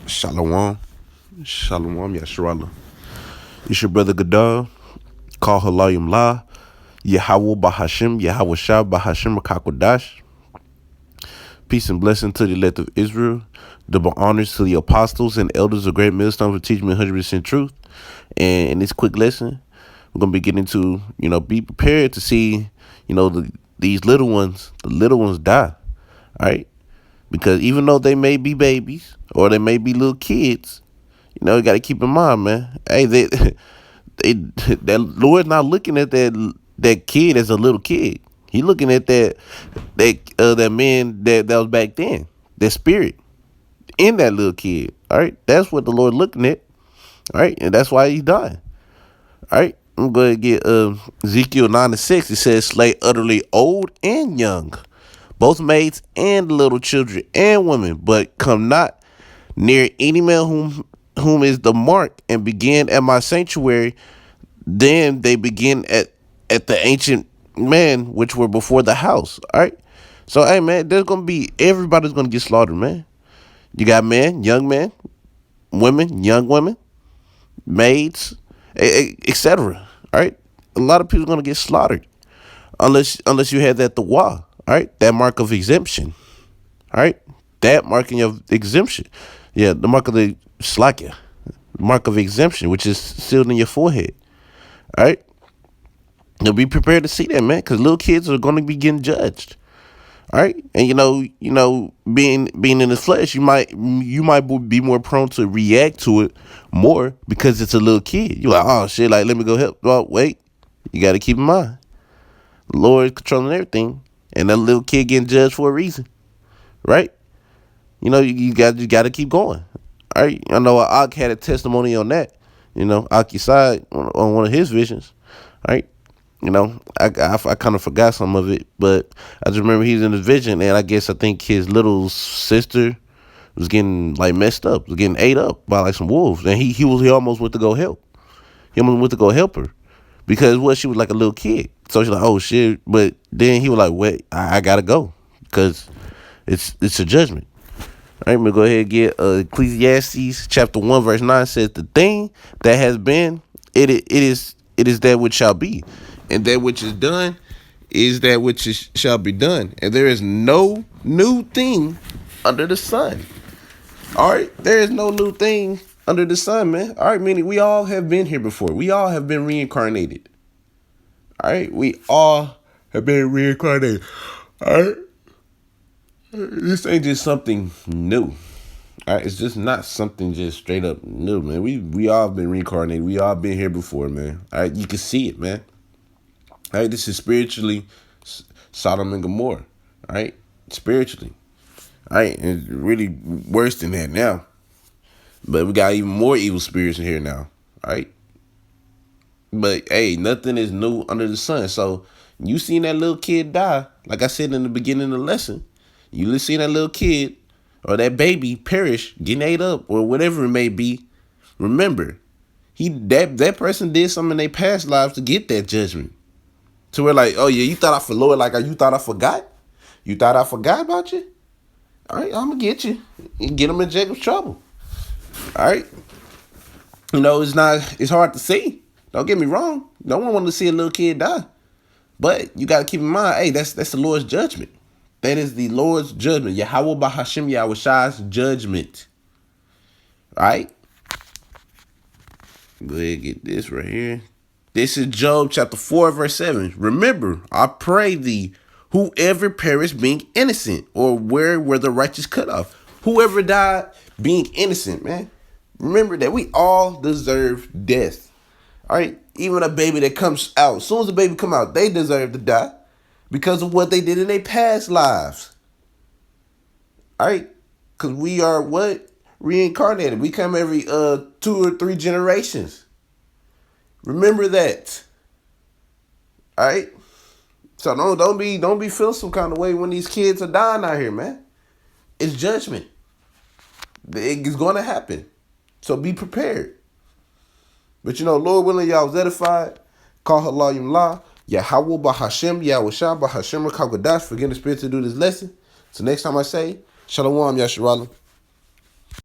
Shalom. Shalom, Yasharallah. It's your brother Gadal. Call Halayim La. Yahweh Bahashim. Yahweh Shah Bahashim Rakakwadash. Peace and blessing to the elect of Israel. Double honors to the apostles and elders of Great Millstone for teaching me 100% truth. And in this quick lesson, we're going to be getting to, be prepared to see, these little ones, the little ones die. All right? Because even though they may be babies or they may be little kids, you got to keep in mind, man. Hey, that Lord's not looking at that kid as a little kid. He looking at that man that was back then, that spirit in that little kid. All right, that's what the Lord looking at. All right, and that's why he died. All right, I'm going to get Ezekiel 9:6. It says, "Slay utterly old and young, both maids and little children and women, but come not near any man whom is the mark, and begin at my sanctuary. Then they begin at the ancient man which were before the house." All right. So hey man, everybody's gonna get slaughtered, man. You got men, women, young women, maids, etc. All right. A lot of people are gonna get slaughtered unless you have that thawa, all right, that mark of exemption. All right. That marking of exemption. Yeah, the mark of the slakya. Mark of exemption, which is sealed in your forehead. All right. Now be prepared to see that, man, because little kids are going to be getting judged. All right, and being in the flesh, you might be more prone to react to it more because it's a little kid. You're like, oh shit, like let me go help. Well, wait, you got to keep in mind, the Lord is controlling everything, and that little kid getting judged for a reason, right? You got to keep going. All right, I know Ak had a testimony on that. Ak Yesai on one of his visions. All right. I kind of forgot some of it, but I just remember he's in the vision, and I think his little sister was getting like messed up, was getting ate up by like some wolves, and he almost went to go help. He almost went to go help her because she was like a little kid, so she's like, oh shit, but then he was like, wait, I gotta go because it's a judgment. All right, I'm gonna go ahead and get Ecclesiastes chapter 1 verse 9 says, the thing that has been, it is that which shall be, and that which is done is that which shall be done, and there is no new thing under the sun. All right, there is no new thing under the sun, man. All right, meaning we all have been here before. We all have been reincarnated. All right, we all have been reincarnated. All right, this ain't just something new. All right, it's just not something just straight up new, man. We all been reincarnated. We all been here before, man. All right, you can see it, man. All right, this is spiritually Sodom and Gomorrah. All right, spiritually. All right, and it's really worse than that now. But we got even more evil spirits in here now. All right. But hey, nothing is new under the sun. So you seen that little kid die, like I said in the beginning of the lesson. You seen that little kid or that baby perish, getting ate up, or whatever it may be. Remember, that person did something in their past lives to get that judgment. So we're like, oh yeah, you thought I forgot? Like you thought I forgot? You thought I forgot about you? All right, I'm gonna get you and get them in Jacob's trouble. All right, it's hard to see. Don't get me wrong. No one wants to see a little kid die, but you got to keep in mind, hey, that's the Lord's judgment. That is the Lord's judgment. Yahweh Bahashim Yahweh Shah's judgment. All right. Go ahead and get this right here. This is Job chapter 4 verse 7. Remember, I pray thee, whoever perished being innocent, or where were the righteous cut off? Whoever died being innocent, man. Remember that we all deserve death. All right. Even a baby that comes out, as soon as the baby come out, they deserve to die because of what they did in their past lives. All right. Because we are what? Reincarnated. We come every 2 or 3 generations. Remember that. All right. So don't be feeling some kind of way when these kids are dying out here, man. It's judgment. It's going to happen. So be prepared. But Lord willing, y'all was edified. Call Halayim La. Yahweh Bahashim, Yahweh Shah Bahashim Rakakwadash. For getting the spirit to do this lesson. So next time I say, Shalom, Yasharallah.